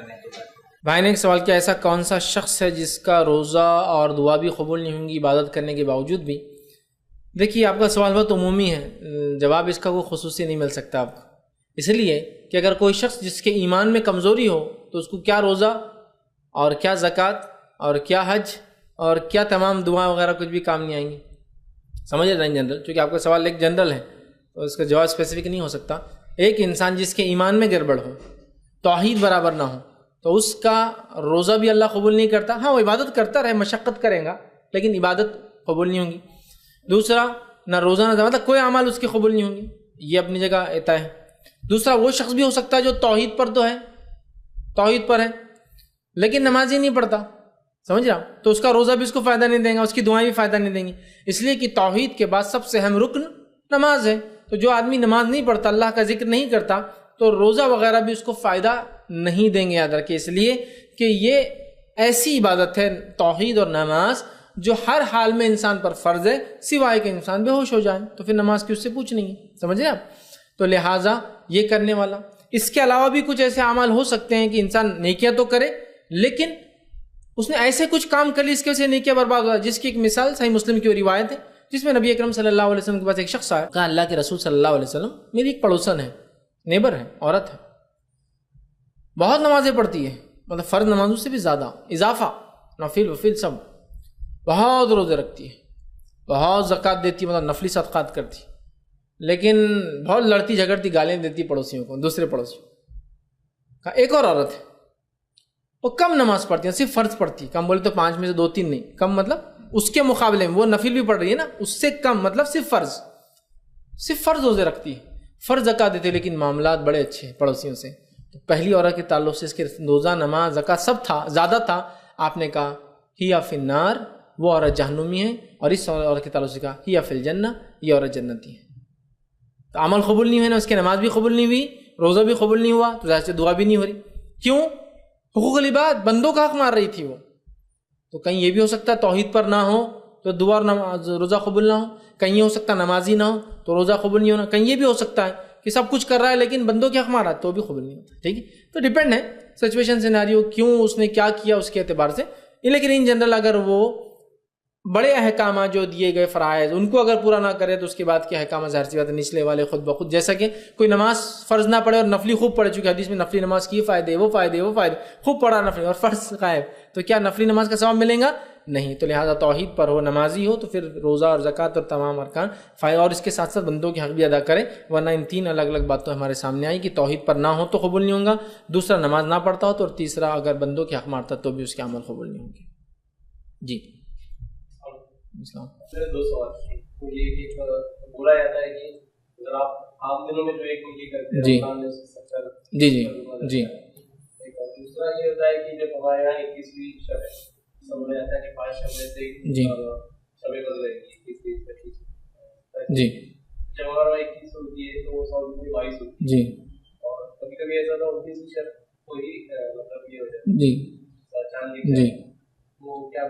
کرنے کے بعد. بھائی نے ایک سوال کیا، ایسا کون سا شخص ہے جس کا روزہ اور دعا بھی قبول نہیں ہوں گی عبادت کرنے کے باوجود بھی؟ دیکھیے آپ کا سوال بہت عمومی ہے، جواب اس کا کوئی خصوصی نہیں مل سکتا آپ کو، اس لیے کہ اگر کوئی شخص جس کے ایمان میں کمزوری ہو تو اس کو کیا روزہ اور کیا زکوٰۃ اور کیا حج اور کیا تمام دعا وغیرہ کچھ بھی کام نہیں آئیں گی. سمجھ رہے ہیں جنرل، چونکہ آپ کا سوال ایک جنرل ہے تو اس کا جواب اسپیسیفک نہیں ہو سکتا. ایک انسان جس کے ایمان میں گڑبڑ ہو، توحید برابر نہ ہو، تو اس کا روزہ بھی اللہ قبول نہیں کرتا. ہاں وہ عبادت کرتا رہے، مشقت کرے گا لیکن عبادت قبول نہیں ہوں گی. دوسرا، نہ روزہ نہ مطلب کوئی اعمال اس کے قبول نہیں ہوں گی، یہ اپنی جگہ طے ہے. دوسرا، وہ شخص بھی ہو سکتا ہے جو توحید پر تو ہے، توحید پر ہے لیکن نماز ہی نہیں پڑھتا، سمجھ رہا، تو اس کا روزہ بھی اس کو فائدہ نہیں دیں گا، اس کی دعائیں بھی فائدہ نہیں دیں گی، اس لیے کہ توحید کے بعد سب سے اہم رکن نماز ہے. تو جو آدمی نماز نہیں پڑھتا، اللہ کا ذکر نہیں کرتا، تو روزہ وغیرہ بھی اس کو فائدہ نہیں دیں گے. یاد رکھیں، اس لیے کہ یہ ایسی عبادت ہے توحید اور نماز جو ہر حال میں انسان پر فرض ہے، سوائے کہ انسان بے ہوش ہو جائے تو پھر نماز کی اس سے پوچھ نہیں ہے. سمجھ رہے آپ؟ تو لہٰذا یہ کرنے والا، اس کے علاوہ بھی کچھ ایسے اعمال ہو سکتے ہیں کہ انسان نیکیاں تو کرے لیکن اس نے ایسے کچھ کام کر لی اس کی وجہ سے نیکیاں برباد ہو، جس کی ایک مثال صحیح مسلم کی روایت ہے جس میں نبی اکرم صلی اللہ علیہ وسلم کے پاس ایک شخص آیا، کہا اللہ کے رسول صلی اللہ علیہ وسلم، میری ایک پڑوسن ہے، نیبر ہے، عورت ہے، بہت نمازیں پڑھتی ہے، مطلب فرض نمازوں سے بھی زیادہ اضافہ، نفل وفل سب، بہت روزے رکھتی ہے، بہت زکوٰۃ دیتی ہے، مطلب نفلی صدقات کرتی، لیکن بہت لڑتی جھگڑتی، گالیاں دیتی پڑوسیوں کو، دوسرے پڑوسیوں. کہا ایک اور عورت ہے، وہ کم نماز پڑھتی ہے، صرف فرض پڑھتی ہے، کم بولے تو 5 میں سے 2-3 نہیں، کم مطلب اس کے مقابلے میں وہ نفل بھی پڑھ رہی ہے نا، اس سے کم مطلب صرف فرض روزے رکھتی ہے، فرض زکوٰۃ دیتی ہے، لیکن معاملات بڑے اچھے ہیں پڑوسیوں سے. تو پہلی عورت کے تعلق سے اس کے روزہ، نماز، زکوٰۃ سب تھا، زیادہ تھا، آپ نے کہا ہی فی النار، وہ عورت جہنمی ہے، اور اس عورت کے تعلق سے کہا ہی فی الجنہ، یہ عورت جنتی ہے. تو عمل قبول نہیں ہوئے نا، اس کی نماز بھی قبول نہیں ہوئی، روزہ بھی قبول نہیں ہوا، تو ظاہر سے دعا بھی نہیں ہو رہی. کیوں؟ حقوق العباد، بندوں کا حق مار رہی تھی وہ. تو کہیں یہ بھی ہو سکتا ہے توحید پر نہ ہو تو دعا اور روزہ قبول نہ ہو، کہیں یہ ہو سکتا ہے نمازی نہ ہو تو روزہ قبول نہیں ہونا، کہیں یہ بھی ہو سکتا ہے کہ سب کچھ کر رہا ہے لیکن بندوں کے حق مار رہا ہے تو بھی قبول نہیں ہوتا. ٹھیک ہے، تو ڈیپینڈ ہے سچویشن سیناریو، کیوں اس نے کیا کیا اس کے اعتبار سے. لیکن ان جنرل اگر وہ بڑے احکامات جو دیے گئے فرائض ان کو اگر پورا نہ کرے تو اس کے بعد کے احکامات ظاہر سی بات ہے نچلے والے خود بخود، جیسا کہ کوئی نماز فرض نہ پڑھے اور نفلی خوب پڑھے، چونکہ حدیث میں نفلی نماز کی فائدے وہ خوب پڑھا نفلی اور فرض غائب، تو کیا نفلی نماز کا ثواب ملے گا؟ نہیں. تو لہٰذا توحید پر ہو، نمازی ہو، تو پھر روزہ اور زکوٰۃ اور تمام ارکان فائدہ، اور اس کے ساتھ ساتھ بندوں کے حق بھی ادا کرے، ورنہ ان 3 الگ الگ باتوں ہمارے سامنے آئی کہ توحید پر نہ ہو تو قبول نہیں ہوگا، دوسرا نماز نہ پڑھتا ہو تو، اور تیسرا اگر بندوں کے حق مارتا تو بھی اس کے عمل قبول نہیں ہوں گے. جی اسلام. 2 سوال. یہ کہ بولا جاتا ہے کہ اگر آپ عام دنوں میں جو ایک نیکی کرتے ہیں، جی جی. دوسرا یہ ہوتا ہے کہ جب ہمارے یہاں 21ویں شب ہے، سمجھا جاتا ہے کہ 5 شب میں سے شب قدر ہے 21 جی، جب ہمارا 21 ہوتی ہے تو وہ 22 ہوتی ہے جی، اور کبھی کبھی ایسا ہوتا ہے 29ویں شب کو ہی مطلب یہ ہو جاتا ہے جی، چاند، جی. وہ کیا